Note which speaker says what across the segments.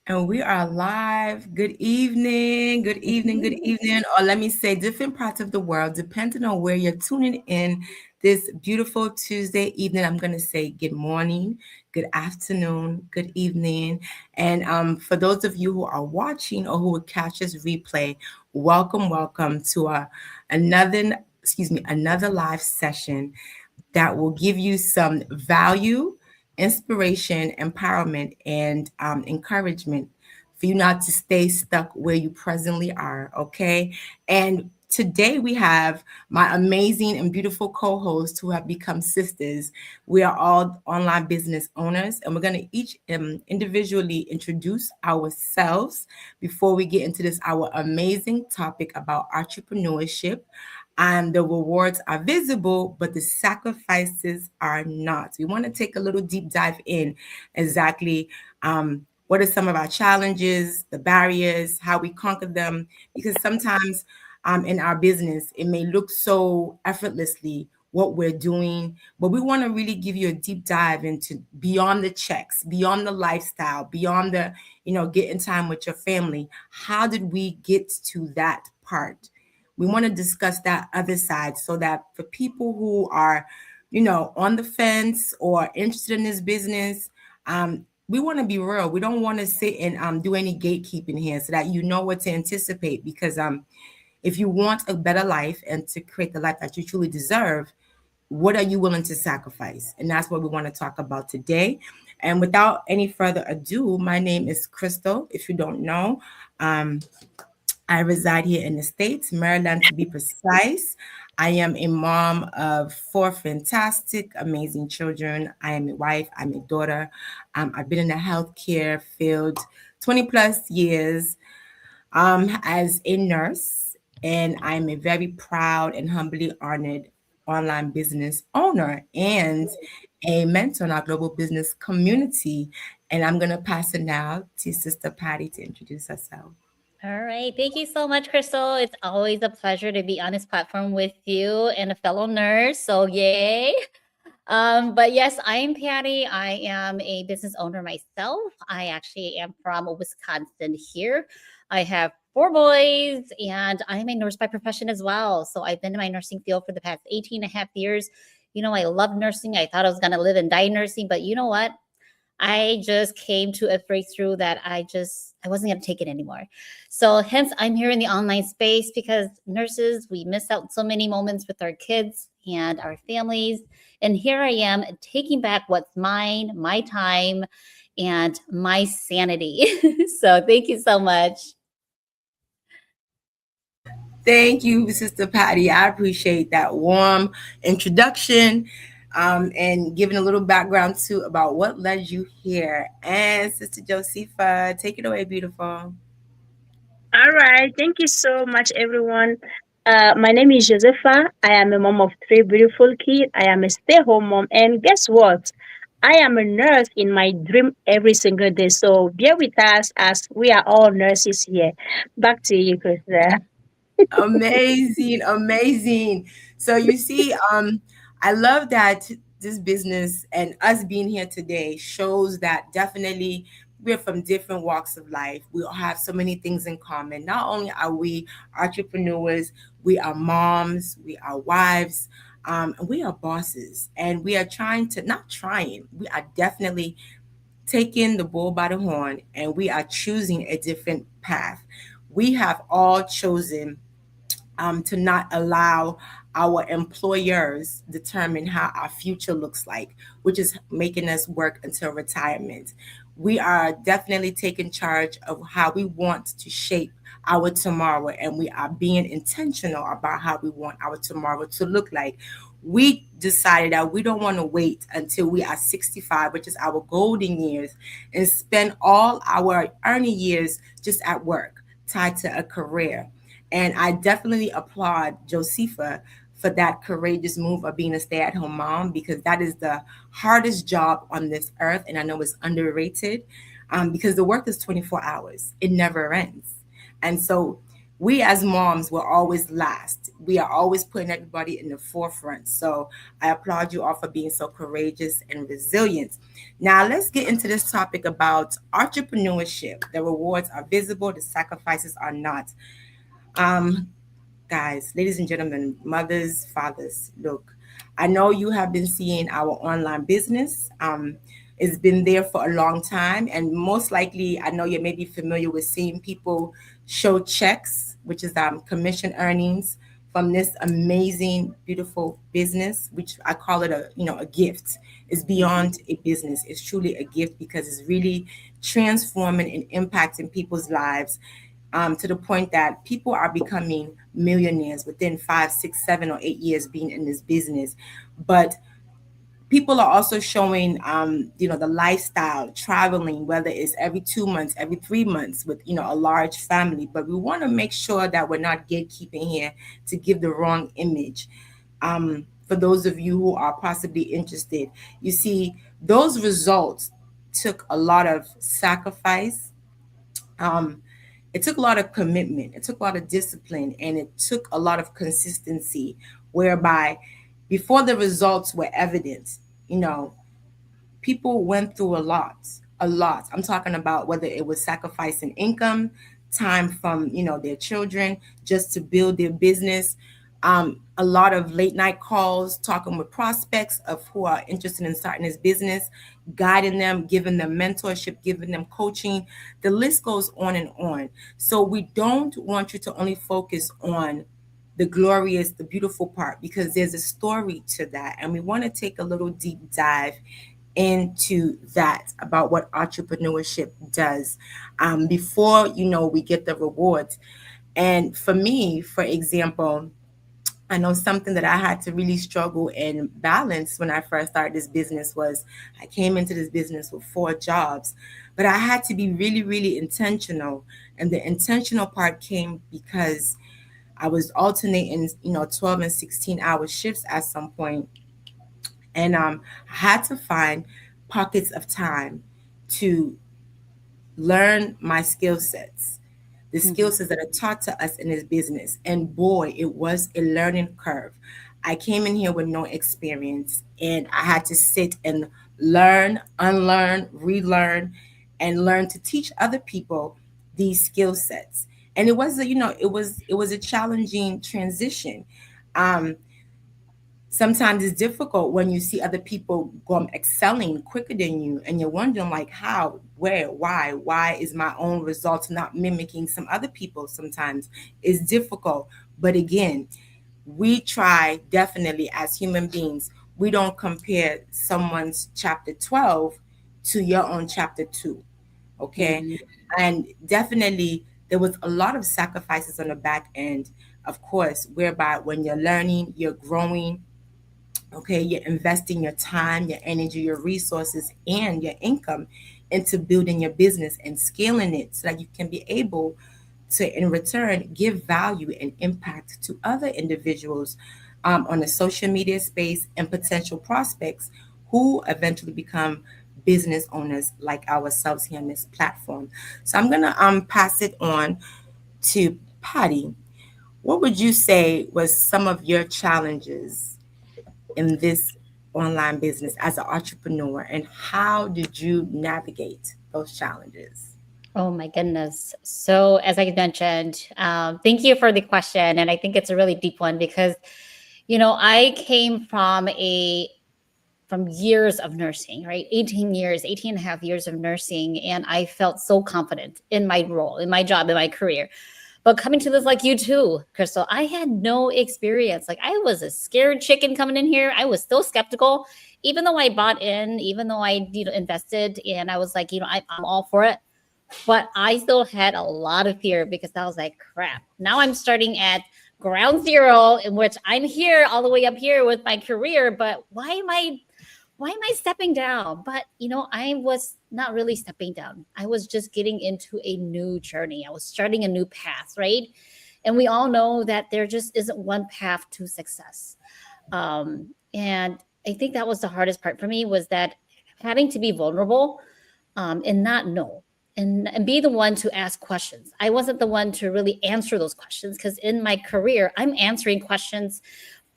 Speaker 1: And we are live. Good evening, good evening, good evening. Or let me say, different parts of the world, depending on where you're tuning in this beautiful Tuesday evening. I'm going to say good morning, good afternoon, good evening. And for those of you who are watching or who will catch this replay, welcome to another live session that will give you some value, inspiration, empowerment, and encouragement for you not to stay stuck where you presently are. Okay. And today we have my amazing and beautiful co hosts who have become sisters. We are all online business owners, and we're going to each individually introduce ourselves before we get into this, our amazing topic about entrepreneurship. And the rewards are visible, but the sacrifices are not. We want to take a little deep dive in exactly what are some of our challenges, the barriers, how we conquer them, because sometimes in our business, it may look so effortlessly what we're doing, but we want to really give you a deep dive into beyond the checks, beyond the lifestyle, beyond the, getting time with your family. How did we get to that part? We want to discuss that other side so that for people who are, on the fence or interested in this business, we want to be real. We don't want to sit and do any gatekeeping here so that you know what to anticipate. Because if you want a better life and to create the life that you truly deserve, what are you willing to sacrifice? And that's what we want to talk about today. And without any further ado, my name is Crystal. If you don't know, I reside here in the States, Maryland to be precise. I am a mom of four fantastic, amazing children. I am a wife, I'm a daughter. I've been in the healthcare field 20 plus years as a nurse, and I'm a very proud and humbly honored online business owner and a mentor in our global business community. And I'm going to pass it now to Sister Patty to introduce herself.
Speaker 2: All right. Thank you so much, Crystal. It's always a pleasure to be on this platform with you and a fellow nurse. So, yay. But yes, I am Patty. I am a business owner myself. I actually am from Wisconsin here. I have four boys and I'm a nurse by profession as well. So I've been in my nursing field for the past 18 and a half years. I love nursing. I thought I was going to live and die nursing, but you know what? I just came to a breakthrough that I wasn't going to take it anymore. So hence I'm here in the online space because nurses, we miss out so many moments with our kids and our families. And here I am taking back what's mine, my time, and my sanity. So thank you so much.
Speaker 1: Thank you, Sister Patty. I appreciate that warm introduction and giving a little background too about what led you here. And Sister Josepha, take it away, beautiful.
Speaker 3: All right. Thank you so much, everyone. My name is Josefa. I am a mom of three beautiful kids. I am a stay-home mom. And guess what? I am a nurse in my dream every single day. So bear with us as we are all nurses here. Back to you, Krista.
Speaker 1: Amazing, amazing. So you see, I love that this business and us being here today shows that definitely we're from different walks of life. We all have so many things in common. Not only are we entrepreneurs, we are moms, we are wives, and we are bosses. And we are trying to, not trying, we are definitely taking the bull by the horn and we are choosing a different path. We have all chosen to not allow our employers determine how our future looks like, which is making us work until retirement. We are definitely taking charge of how we want to shape our tomorrow, and we are being intentional about how we want our tomorrow to look like. We decided that we don't want to wait until we are 65, which is our golden years, and spend all our earning years just at work, tied to a career. And I definitely applaud Josefa for that courageous move of being a stay at home mom because that is the hardest job on this earth. And I know it's underrated because the work is 24 hours, it never ends. And so we as moms will always last. We are always putting everybody in the forefront. So I applaud you all for being so courageous and resilient. Now let's get into this topic about entrepreneurship. The rewards are visible, the sacrifices are not. Um, Guys, ladies and gentlemen, mothers, fathers, look, I know you have been seeing our online business. It's been there for a long time, and most likely, I know you may be familiar with seeing people show checks, which is commission earnings from this amazing, beautiful business, which I call it a gift. It's
Speaker 2: Mhm.
Speaker 1: beyond a business. It's truly a gift because it's really transforming and impacting people's lives to the point that people are becoming millionaires within 5, 6, 7, or 8 years being in this business. But people are also showing, the lifestyle, traveling, whether it's every 2 months, every 3 months with, a large family. But we want to make sure that we're not gatekeeping here to give the wrong image. For those of you who are possibly interested, you see, those results took a lot of sacrifice. Um, it took a lot of commitment, it took a lot of discipline, and it took a lot of consistency, whereby before the results were evident, you know people went through a lot. I'm talking about whether it was sacrificing income, time from their children just to build their business. A lot of late night calls, talking with prospects of who are interested in starting this business, guiding them, giving them mentorship, giving them coaching. The list goes on and on. So we don't want you to only focus on the glorious, the beautiful part, because there's a story to that. And we want to take a little deep dive into that about what entrepreneurship does before we get the rewards. And for me, for example, I know something that I had to really struggle and balance when I first started this business was I came into this business with 4 jobs, but I had to be really, really intentional. And the intentional part came because I was alternating, 12 and 16-hour shifts at some point, and I had to find pockets of time to learn my skill sets, the skill
Speaker 2: Mhm.
Speaker 1: sets that are taught to us in this business. And boy, it was a learning curve. I came in here with no experience, and I had to sit and learn, unlearn, relearn, and learn to teach other people these skill sets. And it was a challenging transition. Um, Sometimes it's difficult when you see other people excelling quicker than you, and you're wondering like how, where, why is my own results not mimicking some other people. Sometimes it's difficult, but again, we try, definitely, as human beings, we don't compare someone's chapter 12 to your own chapter 2. Okay.
Speaker 2: Mhm.
Speaker 1: And definitely there was a lot of sacrifices on the back end, of course, whereby when you're learning, you're growing. Okay, you're investing your time, your energy, your resources, and your income into building your business and scaling it so that you can be able to, in return, give value and impact to other individuals on the social media space and potential prospects who eventually become business owners like ourselves here on this platform. So I'm gonna pass it on to Patty. What would you say was some of your challenges in this online business as an entrepreneur, and how did you navigate those challenges?
Speaker 2: Oh my goodness. So, as I mentioned, thank you for the question. And I think it's a really deep one because, I came from years of nursing, right? 18 years, 18 and a half years of nursing. And I felt so confident in my role, in my job, in my career. But coming to this, like you too, Crystal, I had no experience. Like I was a scared chicken coming in here. I was still skeptical, even though I bought in, even though I, invested, and I was like, I'm all for it. But I still had a lot of fear because I was like, crap. Now I'm starting at ground zero, in which I'm here all the way up here with my career. But why am I stepping down? But I was not really stepping down. I was just getting into a new journey. I was starting a new path, right? And we all know that there just isn't one path to success. And I think that was the hardest part for me was that having to be vulnerable and not know. and be the one to ask questions. I wasn't the one to really answer those questions, because in my career, I'm answering questions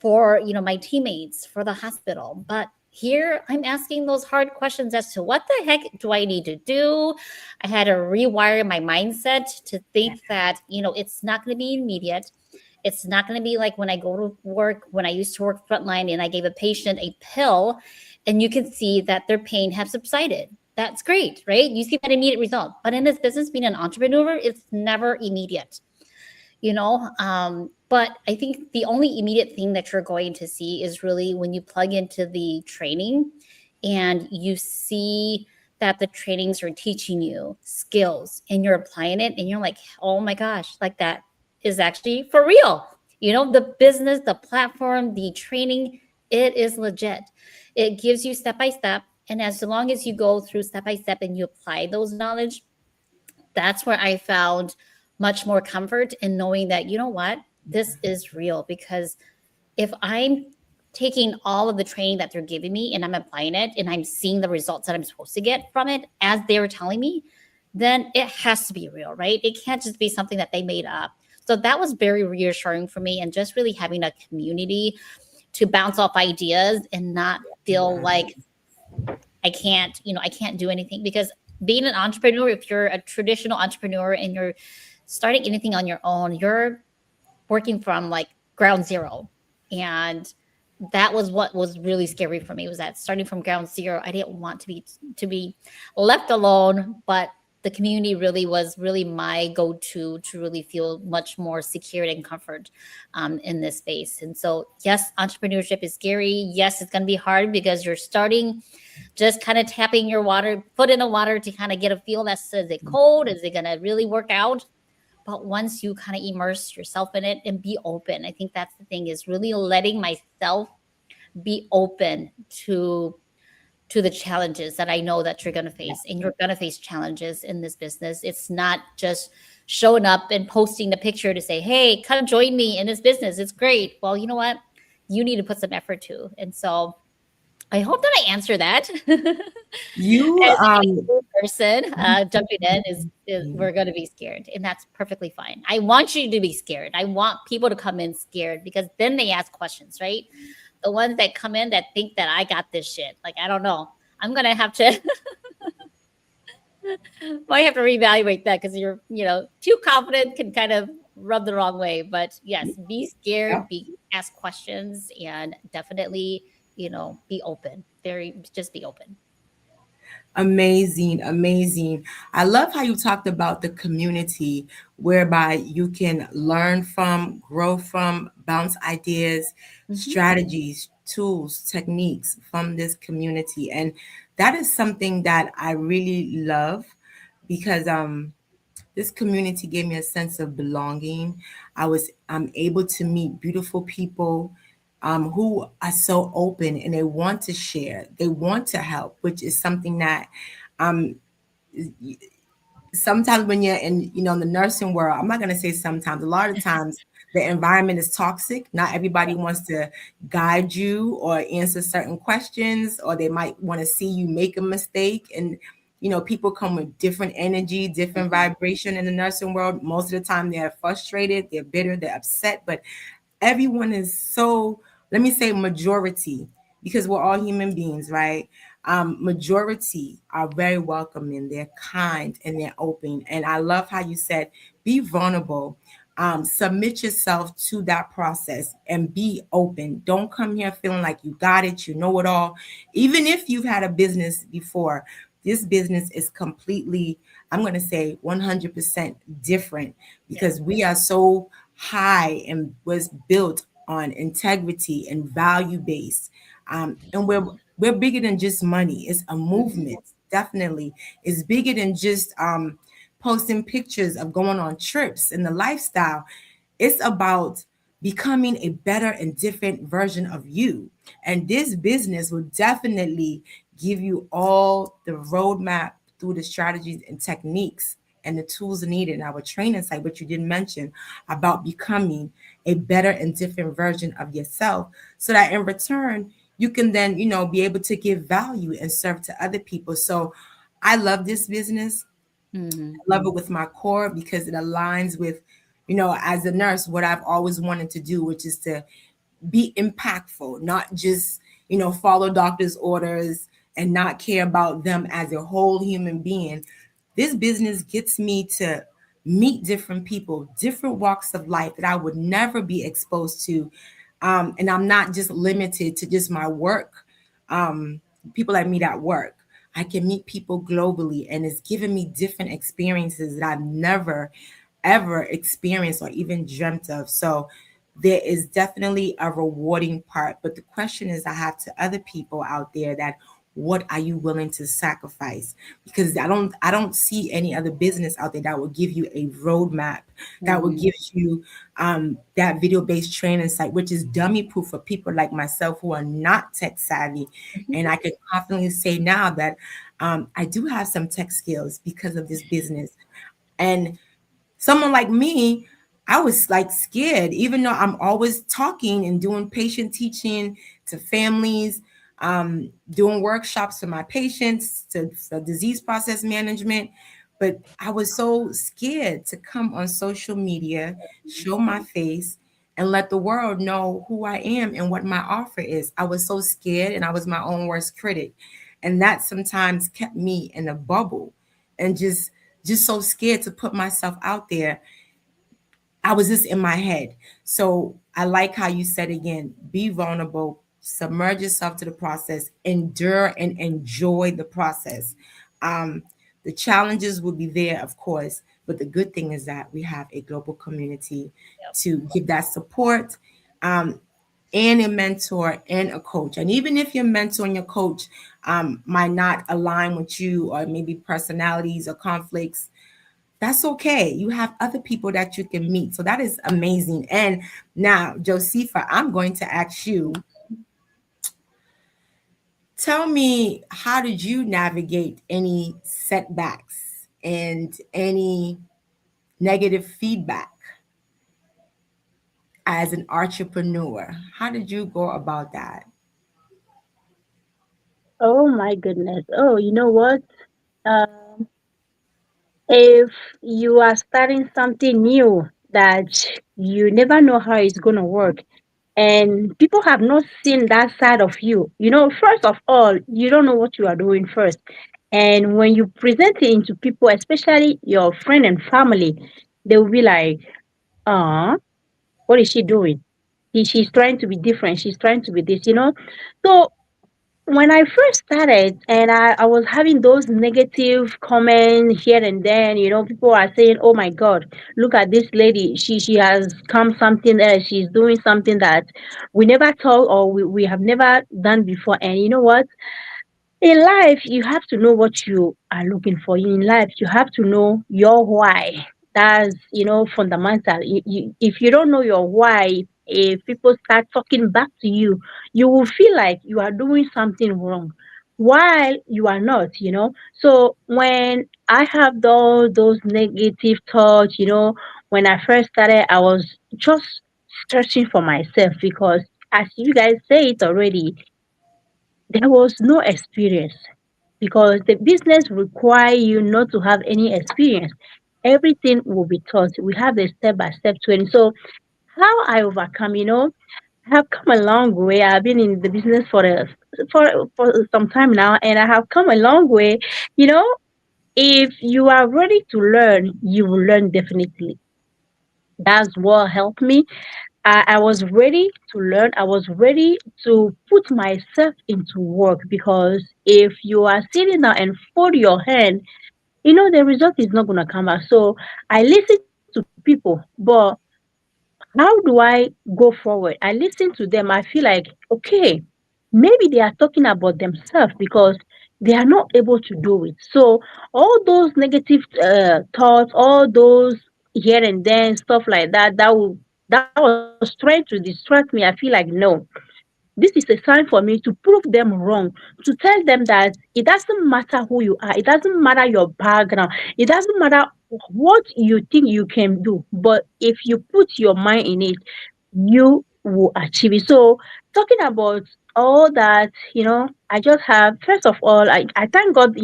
Speaker 2: for, my teammates, for the hospital. But here I'm asking those hard questions as to what the heck do I need to do? I had to rewire my mindset to think that, it's not going to be immediate. It's not going to be like when I go to work, when I used to work frontline and I gave a patient a pill and you can see that their pain has subsided. That's great, right? You see that immediate result. But in this business, being an entrepreneur, it's never immediate, but I think the only immediate thing that you're going to see is really when you plug into the training and you see that the trainings are teaching you skills and you're applying it and you're like, oh my gosh, like that is actually for real. The business, the platform, the training, it is legit. It gives you step by step. And as long as you go through step by step and you apply those knowledge, that's where I found much more comfort in knowing that, you know what, this is real. Because if I'm taking all of the training that they're giving me and I'm applying it and I'm seeing the results that I'm supposed to get from it as they were telling me, then it has to be real, right? It can't just be something that they made up. So that was very reassuring for me, and just really having a community to bounce off ideas and not feel like I can't do anything. Because being an entrepreneur, if you're a traditional entrepreneur and you're starting anything on your own, you're working from like ground zero. And that was what was really scary for me, was that starting from ground zero, I didn't want to be left alone. But the community really was really my go-to to really feel much more secure and comfort in this space. And so, yes, entrepreneurship is scary. Yes, it's going to be hard because you're starting just kind of tapping your foot in the water to kind of get a feel that says, is it cold? Is it going to really work out? But once you kind of immerse yourself in it and be open, I think that's the thing, is really letting myself be open to the challenges that I know that you're going to face. And you're going to face challenges in this business. It's not just showing up and posting the picture to say, hey, come join me in this business. It's great. Well, you know what? You need to put some effort too. And so I hope that I answer that.
Speaker 1: You
Speaker 2: As a new person jumping in is we're going to be scared, and that's perfectly fine. I want you to be scared. I want people to come in scared, because then they ask questions, right? The ones that come in that think that I got this shit, like, I don't know. I'm going to have to might have to reevaluate that, because you're, too confident can kind of rub the wrong way. But yes, be scared, ask questions, and definitely, be open. Just be open.
Speaker 1: Amazing, amazing. I love how you talked about the community whereby you can learn from, grow from, bounce ideas, strategies, tools, techniques from this community. And that is something that I really love, because this community gave me a sense of belonging. I was able to meet beautiful people who are so open and they want to share, they want to help, which is something that sometimes when you're in, the nursing world, I'm not going to say sometimes, a lot of times the environment is toxic. Not everybody wants to guide you or answer certain questions, or they might want to see you make a mistake. And people come with different energy, different vibration in the nursing world. Most of the time they're frustrated, they're bitter, they're upset, but everyone is so, let me say majority, because we're all human beings, right? Majority are very welcoming, they're kind, and they're open. And I love how you said, be vulnerable, submit yourself to that process and be open. Don't come here feeling like you got it, you know it all. Even if you've had a business before, this business is completely, I'm going to say 100% different, because we are so high and was built on integrity and value based. And we're bigger than just money. It's a movement, definitely. It's bigger than just posting pictures of going on trips and the lifestyle. It's about becoming a better and different version of you. And this business will definitely give you all the roadmap through the strategies and techniques and the tools needed in our training site, which you didn't mention, about becoming a better and different version of yourself, so that in return, you can then, be able to give value and serve to other people. So I love this business.
Speaker 2: Mm-hmm.
Speaker 1: I love it with my core because it aligns with, as a nurse, what I've always wanted to do, which is to be impactful, not just, follow doctor's orders and not care about them as a whole human being. This business gets me to meet different people, different walks of life that I would never be exposed to. And I'm not just limited to just my work, um, people I meet at work. I can meet people globally, and it's given me different experiences that I've never, ever experienced or even dreamt of. So there is definitely a rewarding part. But the question is, I have to other people out there that what are you willing to sacrifice? Because I don't see any other business out there that will give you a roadmap, that will
Speaker 2: Mm-hmm.
Speaker 1: give you that video-based training site, which is dummy proof for people like myself who are not tech savvy. And I can confidently say now that I do have some tech skills because of this business. And someone like me, I was like scared, even though I'm always talking and doing patient teaching to families, doing workshops for my patients to for disease process management. But I was so scared to come on social media, show my face, and let the world know who I am and what my offer is. I was so scared, and I was my own worst critic. And that sometimes kept me in a bubble and just so scared to put myself out there. I was just in my head. So I like how you said again, be vulnerable, submerge yourself to the process, endure and enjoy the process. Um, the challenges will be there, of course, but the good thing is that we have a global community to give that support, um, and a mentor and a coach. And even if your mentor and your coach might not align with you, or maybe personalities or conflicts, that's okay. You have other people that you can meet. So that is amazing. And now, Josepha, I'm going to ask you, tell me, how did you navigate any setbacks and any negative feedback as an entrepreneur? How did you go about that?
Speaker 3: Oh my goodness. Oh, you know what? Um, if you are starting something new that you never know how it's going to work, and people have not seen that side of you, first of all, you don't know what you are doing first. And when you present it into people, especially your friend and family, they will be like, what is she doing? She's trying to be different. She's trying to be this. So when I first started and I was having those negative comments here and then, people are saying, oh my God, look at this lady. She has come something else. She's doing something that we never thought or we have never done before. And you know what? In life, you have to know what you are looking for. In life, you have to know your why. That's fundamental. If you don't know your why, if people start talking back to you, you will feel like you are doing something wrong, while you are not. So when I have those negative thoughts, when I first started, I was just searching for myself because, as you guys say it already, there was no experience because the business require you not to have any experience. Everything will be taught. We have a step by step training. So how I overcome, I have come a long way. I've been in the business for some time now, and I have come a long way. You know, if you are ready to learn, you will learn definitely. That's what helped me. I was ready to learn. I was ready to put myself into work because if you are sitting down and fold your hand, the result is not going to come back. So I listen to people, but how do I go forward? I listen to them. I feel like, okay, maybe they are talking about themselves because they are not able to do it. So all those negative thoughts, all those here and then stuff like that, that was trying to distract me. I feel like no, this is a sign for me to prove them wrong, to tell them that it doesn't matter who you are, it doesn't matter your background, it doesn't matter what you think you can do, but if you put your mind in it, you will achieve it. So, talking about all that, I just have, first of all, I thank God,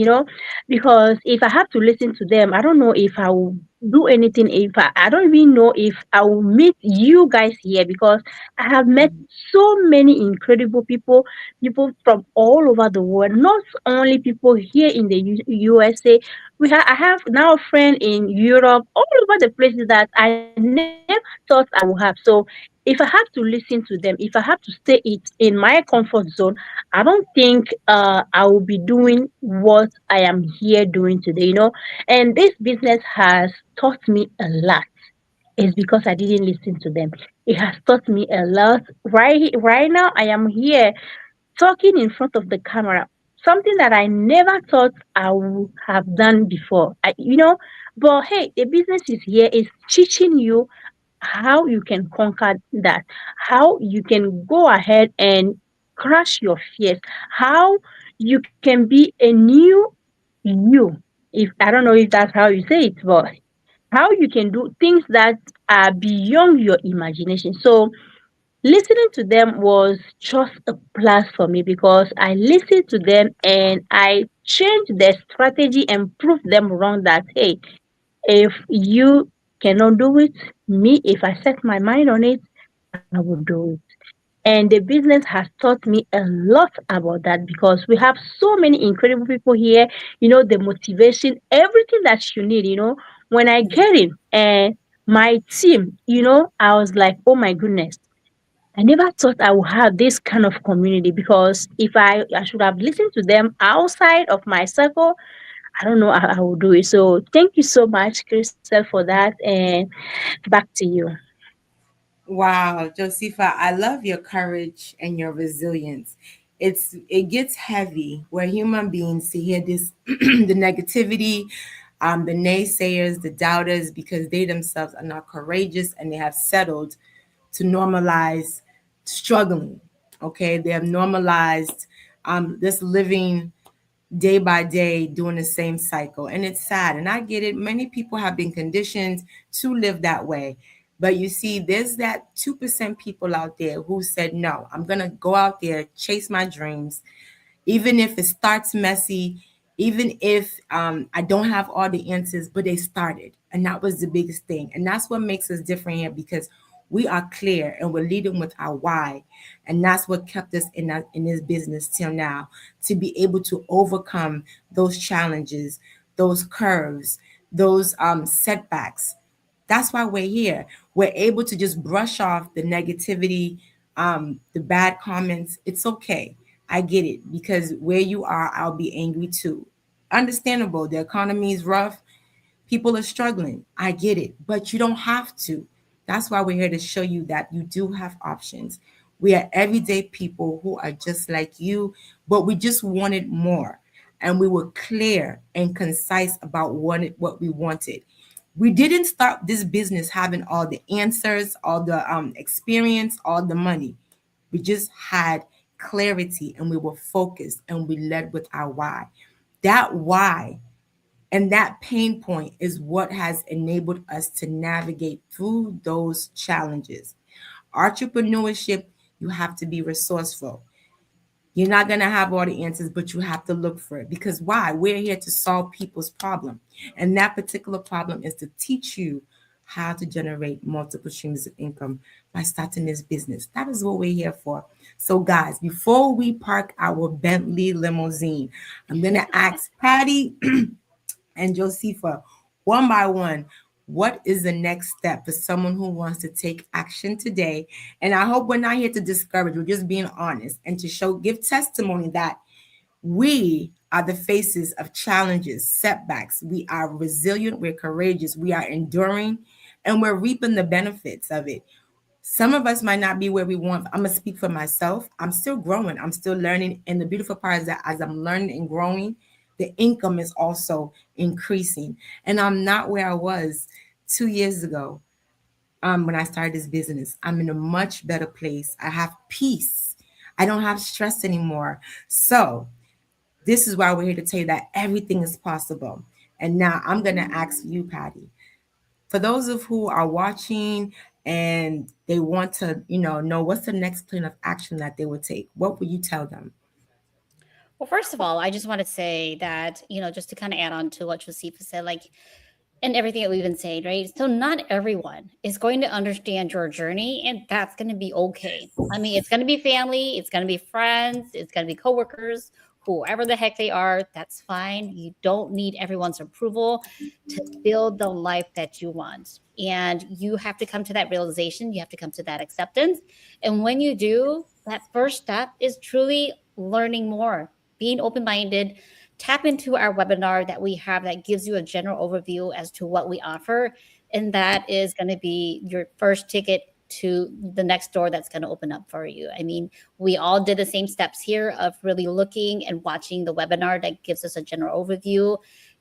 Speaker 3: because if I have to listen to them, I don't know if I will do anything. If I don't even know if I will meet you guys here, because I have met so many incredible people from all over the world, not only people here in the USA. I have now a friend in Europe, all over the places that I never thought I would have. So if I have to listen to them, if I have to stay it in my comfort zone, I don't think I will be doing what I am here doing today. And this business has taught me a lot. It's because I didn't listen to them. It has taught me a lot. Right now, I am here talking in front of the camera. Something that I never thought I would have done before. But hey, the business is here. It's teaching you how you can conquer that, how you can go ahead and crush your fears, how you can be a new you. If I don't know if that's how you say it, but how you can do things that are beyond your imagination. So listening to them was just a plus for me, because I listened to them and I changed their strategy and proved them wrong that, hey, if you cannot do it, me, if I set my mind on it, I will do it. And the business has taught me a lot about that, because we have so many incredible people here, the motivation, everything that you need, when I get in and my team, I was like, oh my goodness, I never thought I would have this kind of community, because if I should have listened to them outside of my circle, I don't know how I will do it. So thank you so much, Crystal, for that. And back to you.
Speaker 1: Wow, Josepha, I love your courage and your resilience. It gets heavy. We're human beings to hear this the negativity, the naysayers, the doubters, because they themselves are not courageous and they have settled to normalize struggling. Okay, they have normalized this living day by day doing the same cycle, and it's sad, and I get it. Many people have been conditioned to live that way, but you see, there's that 2% people out there who said, no, I'm gonna go out there, chase my dreams, even if it starts messy, even if I don't have all the answers, but they started. And that was the biggest thing. And that's what makes us different here, because we are clear and we're leading with our why. And that's what kept us in this business till now, to be able to overcome those challenges, those curves, those setbacks. That's why we're here. We're able to just brush off the negativity, the bad comments. It's okay. I get it, because where you are, I'll be angry too. Understandable. The economy is rough. People are struggling. I get it, but you don't have to. That's why we're here to show you that you do have options. We are everyday people who are just like you, but we just wanted more. And we were clear and concise about what we wanted. We didn't start this business having all the answers, all the experience, all the money. We just had clarity and we were focused and we led with our why. That why and that pain point is what has enabled us to navigate through those challenges. Entrepreneurship, you have to be resourceful. You're not going to have all the answers, but you have to look for it. Because why? We're here to solve people's problem. And that particular problem is to teach you how to generate multiple streams of income by starting this business. That is what we're here for. So, guys, before we park our Bentley limousine, I'm going to ask Patty and Josepha, one by one, what is the next step for someone who wants to take action today? And I hope we're not here to discourage, we're just being honest and to give testimony that we are the faces of challenges, setbacks. We are resilient, we're courageous, we are enduring, and we're reaping the benefits of it. Some of us might not be where we want. I'm gonna speak for myself. I'm still growing. I'm still learning. And the beautiful part is that as I'm learning and growing, the income is also increasing. And I'm not where I was 2 years ago when I started this business. I'm in a much better place. I have peace. I don't have stress anymore. So this is why we're here to tell you that everything is possible. And now I'm gonna ask you, Patty, for those of who are watching and they want to, know what's the next plan of action that they would take, what would you tell them?
Speaker 2: Well, first of all, I just want to say that, just to kind of add on to what Josepha said, like, and everything that we've been saying, right? So not everyone is going to understand your journey, and that's going to be okay. I mean, it's going to be family, it's going to be friends, it's going to be coworkers, whoever the heck they are, that's fine. You don't need everyone's approval to build the life that you want. And you have to come to that realization, you have to come to that acceptance. And when you do, that first step is truly learning more, being open-minded. Tap into our webinar that we have that gives you a general overview as to what we offer. And that is going to be your first ticket to the next door that's going to open up for you. I mean, we all did the same steps here of really looking and watching the webinar that gives us a general overview.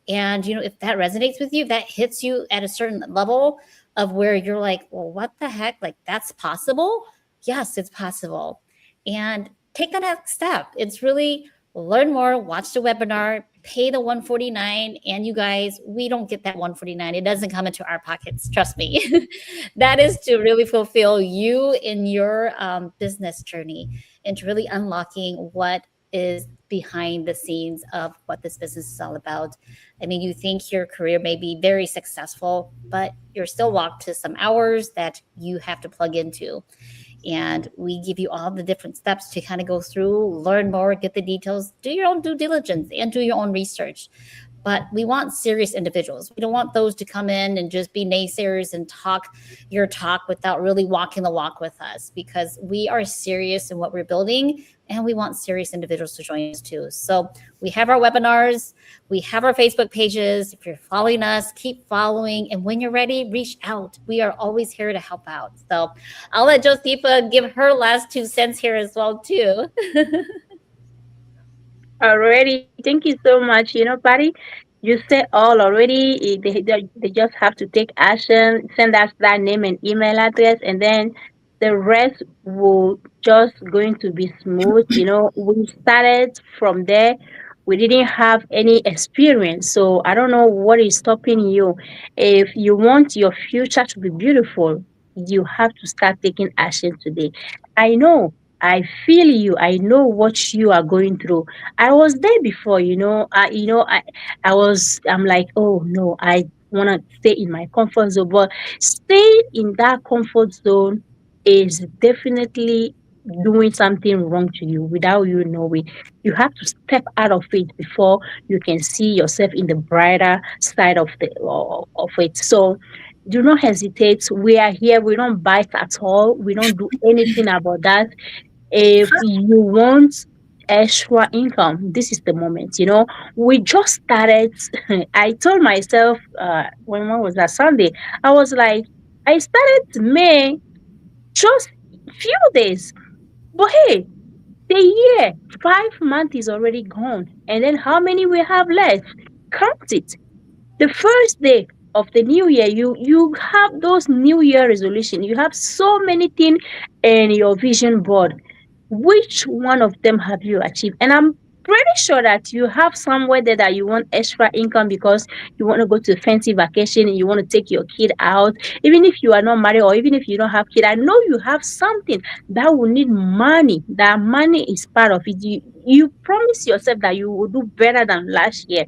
Speaker 2: And, if that resonates with you, that hits you at a certain level of where you're like, well, what the heck? Like, that's possible? Yes, it's possible. And take the next step. It's really learn more, watch the webinar, pay the 149. And you guys, we don't get that 149. It doesn't come into our pockets. Trust me. That is to really fulfill you in your business journey and to really unlocking what is behind the scenes of what this business is all about. I mean, you think your career may be very successful, but you're still locked to some hours that you have to plug into. And we give you all the different steps to kind of go through, learn more, get the details, do your own due diligence, and do your own research. But we want serious individuals. We don't want those to come in and just be naysayers and talk your talk without really walking the walk with us, because we are serious in what we're building and we want serious individuals to join us too. So we have our webinars, we have our Facebook pages. If you're following us, keep following. And when you're ready, reach out. We are always here to help out. So I'll let Josepha give her last 2 cents here as well too.
Speaker 3: Already, thank you so much. Patty, you said all already. They just have to take action, send us that name and email address, and then the rest will just going to be smooth. We started from there. We didn't have any experience, so I don't know what is stopping you. If you want your future to be beautiful, you have to start taking action today. I know. I feel you. I know what you are going through. I was there before, I'm like, oh no, I want to stay in my comfort zone. But staying in that comfort zone is definitely doing something wrong to you without you knowing. You have to step out of it before you can see yourself in the brighter side of it. So do not hesitate. We are here. We don't bite at all. We don't do anything about that. If you want extra income, this is the moment. We just started. I told myself, when was that Sunday, I was like, I started May just few days, but hey, the year 5 months is already gone, and then how many we have left? Count it. The first day of the new year, you have those new year resolution. You have so many things in your vision board. Which one of them have you achieved? And I'm pretty sure that you have somewhere there that you want extra income because you want to go to a fancy vacation and you want to take your kid out. Even if you are not married or even if you don't have kid, I know you have something that will need money. That money is part of it. You promise yourself that you will do better than last year.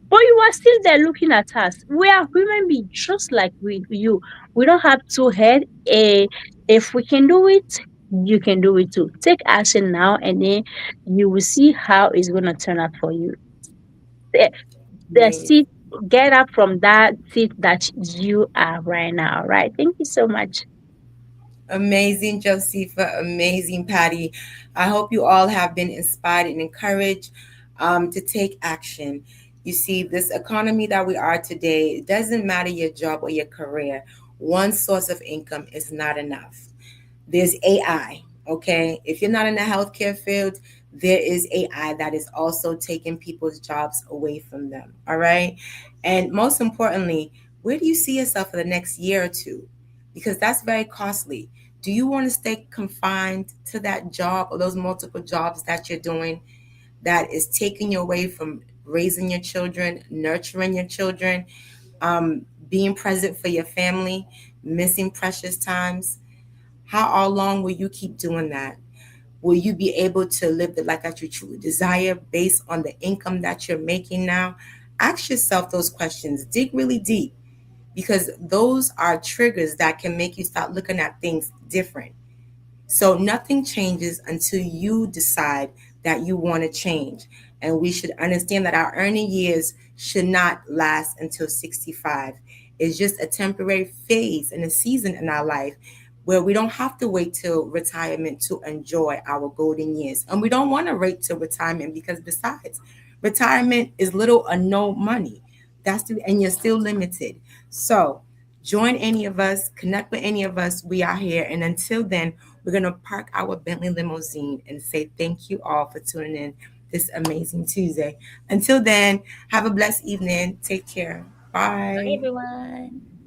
Speaker 3: But you are still there looking at us. We are human beings just like you. We don't have two heads. If we can do it, you can do it too. Take action now, and then you will see how it's going to turn out for you. The, the
Speaker 1: Amazing.
Speaker 3: seat, get up from that seat that you are right now, right? Thank you so much.
Speaker 1: Amazing, Josepha. Amazing, Patty. I hope you all have been inspired and encouraged to take action. You see, this economy that we are today, it doesn't matter your job or your career. One source of income is not enough. There's AI, okay? If you're not in the healthcare field, there is AI that is also taking people's jobs away from them, all right? And most importantly, where do you see yourself for the next year or two? Because that's very costly. Do you want to stay confined to that job or those multiple jobs that you're doing that is taking you away from raising your children, nurturing your children? being present for your family, missing precious times. How long will you keep doing that? Will you be able to live the life that you truly desire based on the income that you're making now? Ask yourself those questions. Dig really deep, because those are triggers that can make you start looking at things different. So nothing changes until you decide that you want to change. And we should understand that our earning years should not last until 65. It's just a temporary phase and a season in our life where we don't have to wait till retirement to enjoy our golden years. And we don't want to wait till retirement, because besides, retirement is little or no money. And you're still limited. So join any of us, connect with any of us. We are here. And until then, we're going to park our Bentley limousine and say thank you all for tuning in this amazing Tuesday. Until then, have a blessed evening. Take care.
Speaker 2: Bye,
Speaker 1: Bye.
Speaker 2: everyone.